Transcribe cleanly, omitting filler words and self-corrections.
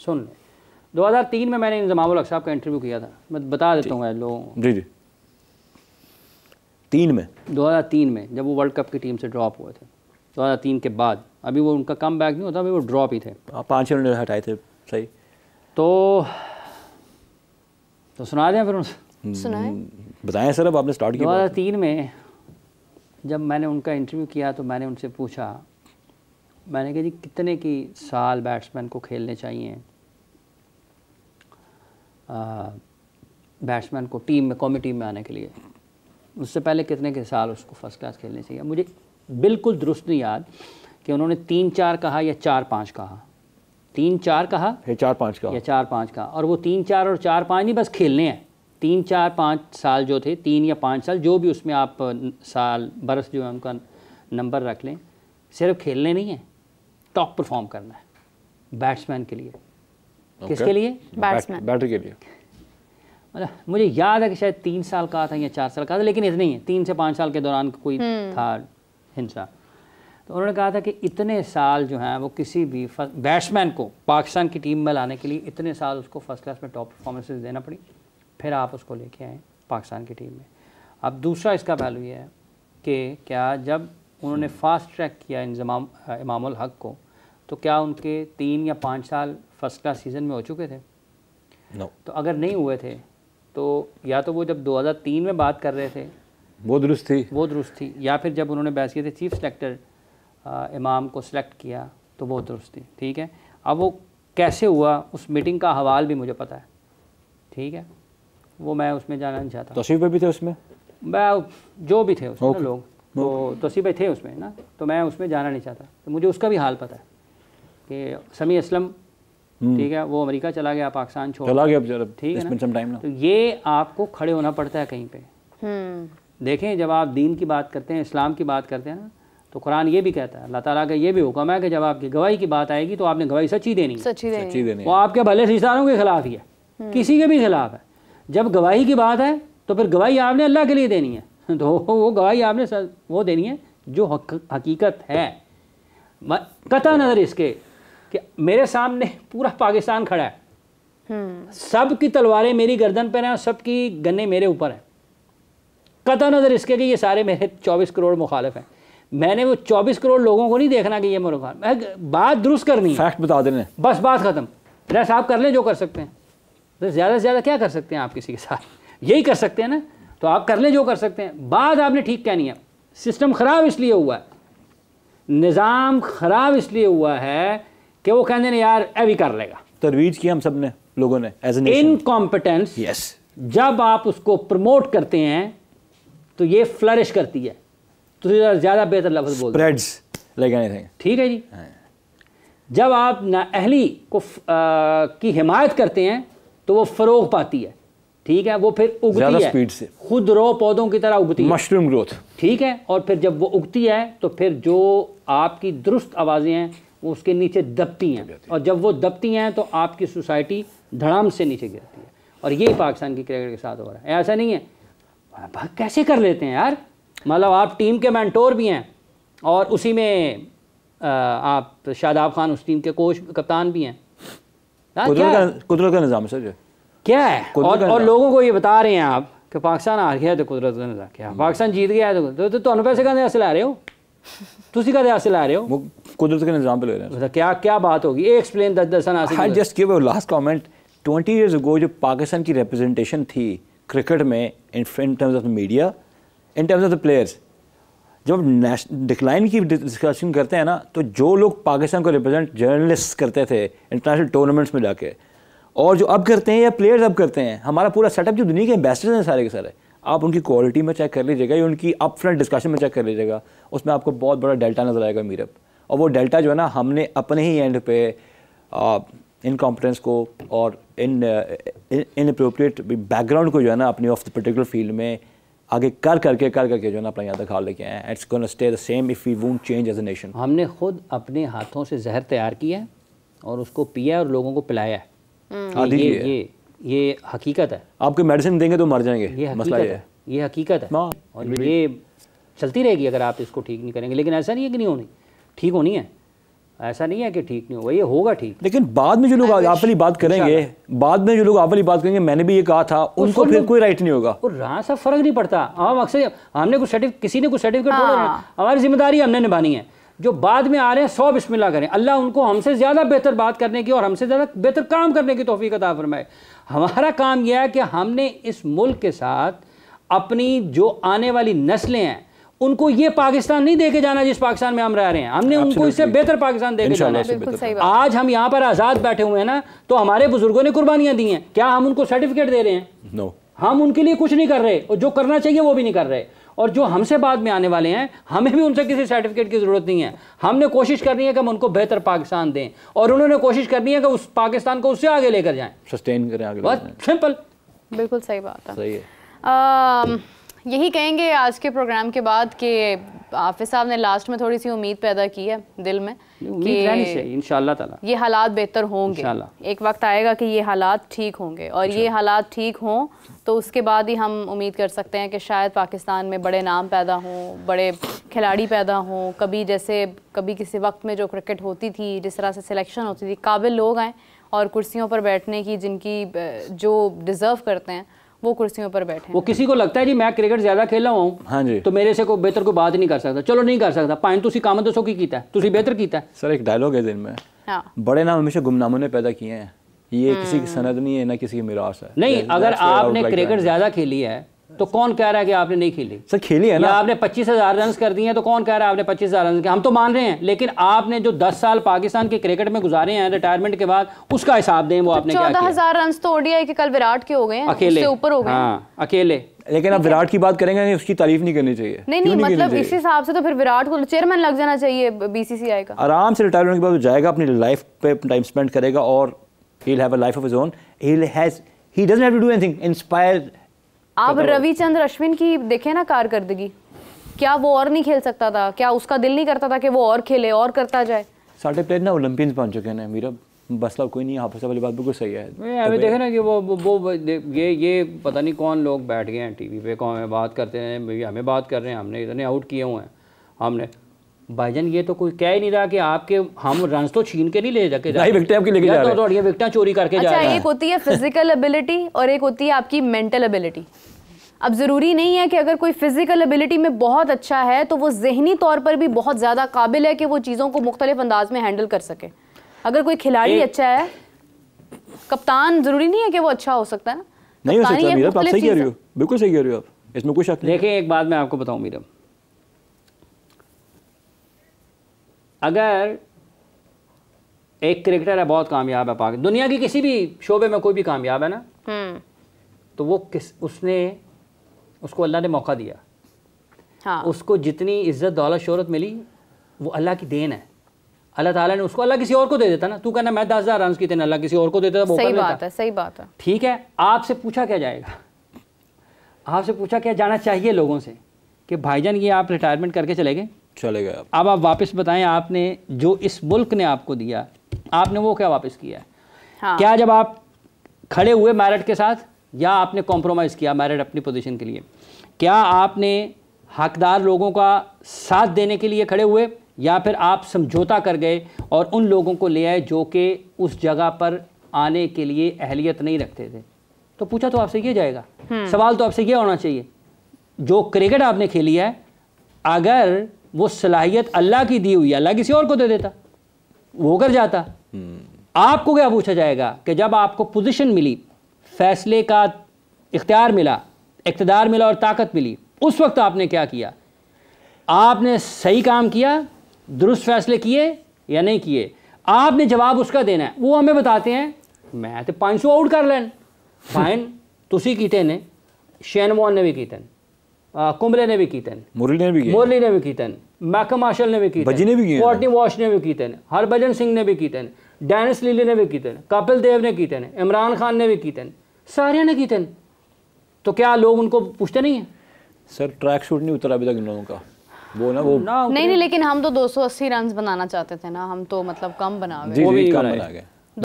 सुन ले। 2003 में मैंने इंजमाम उल हक साहब का इंटरव्यू किया था, मैं बता देता हूँ लोगों को। जी जी 2003 में जब वो वर्ल्ड कप की टीम से ड्रॉप हुए थे, 2003 के बाद, अभी वो उनका कम बैक नहीं होता, अभी वो ड्रॉप ही थे, 5 रन हटाए थे। सही, तो सुना दें फिर सुनाएं। बताएं सर, अब आपने स्टार्ट किया। 2003 में जब मैंने उनका इंटरव्यू किया तो मैंने उनसे पूछा, मैंने कहा जी कितने की साल बैट्समैन को खेलने चाहिए, बैट्समैन को टीम में, कौमी टीम में आने के लिए, उससे पहले कितने के साल उसको फर्स्ट क्लास खेलने चाहिए। मुझे बिल्कुल दुरुस्त नहीं याद कि उन्होंने 3-4 कहा या 4-5 कहा, 3-4 कहा या 4-5 का, या 4-5 कहा, और वो 3-4 और 4-5 नहीं, बस खेलने हैं। 3-4-5 साल जो थे, 3 या 5 साल, जो भी उसमें आप साल बरस जो है उनका नंबर रख लें, सिर्फ खेलने नहीं है, टॉप परफॉर्म करना है बैट्समैन के लिए। किसके लिए? बैटर के लिए। मतलब मुझे याद है कि शायद 3 साल का था या 4 साल का था, लेकिन इतने ही है, 3 से 5 साल के दौरान कोई था हिंसा। तो उन्होंने कहा था कि इतने साल जो हैं वो किसी भी बैट्समैन को पाकिस्तान की टीम में लाने के लिए इतने साल उसको फर्स्ट क्लास में टॉप परफॉर्मेंसेस देना पड़ी, फिर आप उसको लेके आए पाकिस्तान की टीम में। अब दूसरा इसका पहलू ये है कि क्या जब उन्होंने फास्ट ट्रैक किया इमाम उल हक को, तो क्या उनके 3 या 5 साल फर्स्ट क्लास सीज़न में हो चुके थे? No. तो अगर नहीं हुए थे तो या तो वो जब 2003 में बात कर रहे थे वो दुरुस्त थी, या फिर जब उन्होंने बहस की थी चीफ सेलेक्टर इमाम को सिलेक्ट किया तो वो दुरुस्त थी। ठीक है, अब वो कैसे हुआ उस मीटिंग का हवाल भी मुझे पता है। ठीक है, वो मैं उसमें जाना नहीं चाहता। तौसीफ भाई भी थे उसमें, मैं जो भी थे उसमें लोग, तो तौसीफ भाई थे उसमें ना, तो मैं उसमें जाना नहीं चाहता। तो मुझे उसका भी हाल पता है कि समी असलम, ठीक है, वो अमेरिका चला गया, पाकिस्तान छोड़ चला गया, ठीक है ना। तो ये आपको खड़े होना पड़ता है कहीं पे। देखें, जब आप दीन की बात करते हैं, इस्लाम की बात करते हैं ना, तो कुरान ये भी कहता है, अल्लाह ताला का ये भी हुक्म है कि जब आपकी गवाही की बात आएगी तो आपने गवाही सच्ची देनी है। वो आपके भले रिश्तेदारों के खिलाफ ही है, किसी के भी खिलाफ है। जब गवाही की बात है तो फिर गवाही आपने अल्लाह के लिए देनी है, तो वो गवाही आपने वो देनी है जो हकीकत है। कता नज़र इसके कि मेरे सामने पूरा पाकिस्तान खड़ा है, सब की तलवारें मेरी गर्दन पर हैं और सब की गन्ने मेरे ऊपर हैं। कता नज़र इसके कि ये सारे मेरे 24 करोड़ मुखालिफ हैं। मैंने वो 24 करोड़ लोगों को नहीं देखना कि ये मुखालिफ, बात दुरुस्त करनी है, फैक्ट बता देने, बस बात ख़त्म। रेस आप कर लें जो कर सकते हैं, तो ज़्यादा से ज़्यादा क्या कर सकते हैं आप किसी के साथ, यही कर सकते हैं ना। तो आप कर लें जो कर सकते हैं, बात आपने ठीक कहनी है। सिस्टम ख़राब इसलिए हुआ है, निज़ाम ख़राब इसलिए हुआ है कि वो कहते हैं यार अभी कर लेगा। तरवीज किया हम सब ने, लोगों ने, एज एन इनकॉम्पिटेंस। यस, जब आप उसको प्रमोट करते हैं तो ये फ्लरिश करती है। तो ज़्यादा बेहतर लफ्ज़ बोल स्प्रेड्स लाइक एनीथिंग। ठीक है जी। जब आप नाअहली को की हिमायत करते हैं तो वो फ़रोग पाती है। ठीक है, वो फिर उगती है स्पीड से, खुद रो पौधों की तरह उगती है, मशरूम ग्रोथ। ठीक है, और फिर जब वो उगती है तो फिर जो आपकी दुरुस्त आवाज़ें हैं वो उसके नीचे दबती हैं, और जब वो दबती हैं तो आपकी सोसाइटी धड़ाम से नीचे गिरती है। और यही पाकिस्तान की क्रिकेट के साथ हो रहा है। ऐसा नहीं है कैसे कर लेते हैं यार, मतलब आप टीम के मेंटोर भी हैं और उसी में आप शादाब खान उस टीम के कोच कप्तान भी हैं। कुदरत का निज़ाम सर क्या है, और लोगों को ये बता रहे हैं आप कि पाकिस्तान हार गया तो कुदरत का निज़ाम क्या, पाकिस्तान जीत गया तो तुम पैसे का हासिल आ रहे हो, तुसी का हासिल आ रहे हो, कुदरत के निज़ाम पे ले रहे हैं। क्या क्या बात होगी, explain 10 I just give a last comment. 20 years ago जो पाकिस्तान की रिप्रेजेंटेशन थी क्रिकेट में in terms of the media, in terms of the players, जब डिक्लाइन की डिस्कशन करते हैं ना, तो जो लोग पाकिस्तान को रिप्रेजेंट जर्नलिस्ट करते थे इंटरनेशनल टूर्नामेंट्स में जाके, और जो अब करते हैं या प्लेयर्स अब करते हैं, हमारा पूरा सेटअप जो दुनिया के एम्बेसडर्स हैं सारे के सारे, आप उनकी क्वालिटी में चेक कर लीजिएगा या उनकी अप फ्रंट डिस्कशन में चेक कर लीजिएगा, उसमें आपको बहुत बड़ा डेल्टा नजर आएगा मीरब। और वो डेल्टा जो है ना, हमने अपने ही एंड पे इनकॉम्पिटेंस को और इनअप्रोप्रिएट बैकग्राउंड को जो है ना अपनी ऑफ द पर्टिकुलर फील्ड में आगे करके जो है ना अपना यहाँ तक हाल लेके आए हैं। It's gonna stay the same if we won't change as a nation. हमने खुद अपने हाथों से जहर तैयार किया है और उसको पिया और लोगों को पिलाया है। ये हकीकत है। आपको मेडिसिन देंगे तो मर जाएंगे, ये हकीकत है और ये चलती रहेगी अगर आप इसको ठीक नहीं करेंगे। लेकिन ऐसा नहीं है कि नहीं होनी, ठीक होनी है। ऐसा नहीं है कि ठीक नहीं होगा, ये होगा ठीक। लेकिन बाद में जो लोग आप वाली बात करेंगे, बाद में जो लोग आप वाली बात करेंगे, मैंने भी ये कहा था, उनको फिर कोई राइट नहीं होगा। और रहा सब फर्क नहीं पड़ता। हम अक्सर हमने कुछ सर्टिफिकेट, किसी ने कुछ सर्टिफिकेट छोड़ा, हमारी जिम्मेदारी हमने निभानी है। जो बाद में आ रहे हैं 100 बिस्मिल्लाह करें, अल्लाह उनको हमसे ज़्यादा बेहतर बात करने की और हमसे ज़्यादा बेहतर काम करने की तौफीक अता फरमाए। हमारा काम यह है कि हमने इस मुल्क के साथ अपनी जो आने वाली नस्लें हैं उनको ये पाकिस्तान नहीं देके जाना जिस पाकिस्तान में हम रह रहे हैं, हमने उनको इससे बेहतर पाकिस्तान देके जाना है। आज हम यहाँ पर आज़ाद बैठे हुए हैं ना, तो हमारे बुजुर्गों ने कुर्बानियाँ दी हैं, क्या हम उनको सर्टिफिकेट दे रहे हैं? नो, हम उनके लिए कुछ नहीं कर रहे, और जो करना चाहिए वो भी नहीं कर रहे। और जो हमसे बाद में आने वाले हैं, हमें भी उनसे किसी सर्टिफिकेट की ज़रूरत नहीं है। हमने कोशिश करनी है कि हम उनको बेहतर पाकिस्तान दें, और उन्होंने कोशिश करनी है कि उस पाकिस्तान को उससे आगे लेकर जाएं, सस्टेन करें आगे। बस सिंपल। बिल्कुल सही बात है। सही है। यही कहेंगे आज के प्रोग्राम के बाद कि हाफिज साहब ने लास्ट में थोड़ी सी उम्मीद पैदा की है दिल में कि इंशाअल्लाह ताला ये हालात बेहतर होंगे, एक वक्त आएगा कि ये हालात ठीक होंगे, और ये हालात ठीक हों तो उसके बाद ही हम उम्मीद कर सकते हैं कि शायद पाकिस्तान में बड़े नाम पैदा हों, बड़े खिलाड़ी पैदा हों। कभी किसी वक्त में जो क्रिकेट होती थी, जिस तरह से सिलेक्शन होती थी, काबिल लोग आएँ और कुर्सियों पर बैठने की, जिनकी जो डिज़र्व करते हैं वो कुर्सियों पर बैठे। वो किसी को लगता है जी मैं क्रिकेट ज्यादा खेला हूँ, हाँ जी, तो मेरे से कोई बेहतर कोई बात नहीं कर सकता। चलो नहीं कर सकता, पाइन तुसी काम दसो की कीता है, तुसी बेहतर कीता है। सर एक डायलॉग है दिन में, हाँ। बड़े नाम हमेशा गुमनामों ने पैदा किए हैं, ये किसी की सनद नहीं है, ना किसी की मिरास है। नहीं, अगर आपने क्रिकेट ज्यादा खेली है तो कौन कह रहा है कि आपने नहीं खेली? सर खेली है ना, आपने 25,000 रन कर दिए हैं तो कौन कह रहा है आपने 25,000 रन किए? हम तो मान रहे हैं, लेकिन आपने जो 10 साल पाकिस्तान के क्रिकेट में गुजारे हैं रिटायरमेंट के बाद, उसका हिसाब दें वो आपने क्या किया। 14,000 रन तो ओडीआई के कल विराट के हो गए हैं, अकेले, उससे ऊपर हो गए। हाँ, अकेले। लेकिन आप विराट की बात करेंगे, उसकी तारीफ नहीं करनी चाहिए। नहीं, मतलब इस हिसाब से तो फिर विराट को चेयरमैन लग जाना चाहिए बीसीसीआई का। आराम से रिटायरमेंट के बाद जाएगा, अपनी लाइफ पे टाइम स्पेंड करेगा, और he'll have a life of his own. He doesn't have to do anything. Inspire. आप रविचंद्र अश्विन की देखें ना कारकर्दगी, क्या वो और नहीं खेल सकता था? क्या उसका दिल नहीं करता था कि वो और खेले और करता जाए? सारे प्लेयर ना ओलंपियंस बन चुके हैं मेरा मसला कोई नहीं। हाफिज वाली बात बिल्कुल सही है। हमें देखे ना कि वो ये पता नहीं कौन लोग बैठ गए हैं टीवी पे, कौन बात करते हैं, हमें बात कर रहे हैं, हमने इतने आउट किए हुए हैं हमने। भाईजान ये तो कोई कह ही नहीं रहा कि आपके हम रन तो छीन के नहीं ले जाके जा रहे, विकेट आपकी लेके जा रहे हैं, तो विकेट चोरी करके जा रहे हैं। एक होती है फिजिकल एबिलिटी और एक होती है आपकी मेंटल एबिलिटी। अब ज़रूरी नहीं है कि अगर कोई फिजिकल एबिलिटी में बहुत अच्छा है तो वो जहनी तौर पर भी बहुत ज़्यादा काबिल है कि वो चीज़ों को मुख्तलिफ अंदाज में हैंडल कर सके। अगर कोई खिलाड़ी अच्छा है, कप्तान ज़रूरी नहीं है कि वो अच्छा हो सकता है ना। नहीं हो सकता मीरा, आप सही कह रही हो, बिल्कुल सही कह रही हो आप, इसमें कोई शक नहीं। देखिए एक बात मैं आपको बताऊं मीरा, अगर एक क्रिकेटर है बहुत कामयाब है, पाकिस्तान दुनिया की किसी भी शोबे में कोई भी कामयाब है ना, तो वो उसको अल्लाह ने मौका दिया। हाँ। उसको जितनी इज्जत दौलत शोहरत मिली वो अल्लाह की देन है। अल्लाह ताला ने उसको, अल्लाह किसी और को दे देता ना, तू कहना मैं 10,000 रन किए थे, अल्लाह किसी और को देता था। सही बात है, सही बात है। ठीक है, आपसे पूछा क्या जाएगा? आपसे पूछा क्या जाना चाहिए लोगों से कि भाईजान ये आप रिटायरमेंट करके चले गए, चले गए, अब आप वापस बताएं आपने जो इस मुल्क ने आपको दिया, आपने वो क्या वापस किया है? हाँ। क्या जब आप खड़े हुए मैरिट के साथ, या आपने कॉम्प्रोमाइज़ किया मैरिट अपनी पोजीशन के लिए? क्या आपने हकदार लोगों का साथ देने के लिए खड़े हुए, या फिर आप समझौता कर गए और उन लोगों को ले आए जो कि उस जगह पर आने के लिए अहलियत नहीं रखते थे? तो पूछा तो आपसे ये जाएगा, सवाल तो आपसे ये होना चाहिए, जो क्रिकेट आपने खेली है अगर वो सलाहियत अल्लाह की दी हुई, अल्लाह किसी और को दे देता, वो कर जाता। आपको क्या पूछा जाएगा कि जब आपको पोजीशन मिली, फैसले का इख्तियार मिला, इक़्तिदार मिला और ताकत मिली, उस वक्त आपने क्या किया? आपने सही काम किया, दुरुस्त फैसले किए या नहीं किए? आपने जवाब उसका देना है। वो हमें बताते हैं मैं तो 500 आउट कर लैन, फाइन तुसी कीते ने, शेन वॉर्न ने भी कीते, कुंबले ने भी कीते, मुरली ने भी कीते, मैकम मार्शल ने भी कीते, कॉर्टनी वॉश ने भी कीते, हरभजन सिंह ने भी कीते, डेनिस लीली ने भी कीते, कपिल देव ने कीते, इमरान खान ने भी कीते, सारे ने कीते। तो क्या लोग उनको पूछते नहीं हैं? सर ट्रैक शूट नहीं उतरा अभी तक इन लोगों का, वो ना वो नहीं, लेकिन हम तो 280 रन बनाना चाहते थे ना, हम तो मतलब कम बना गए।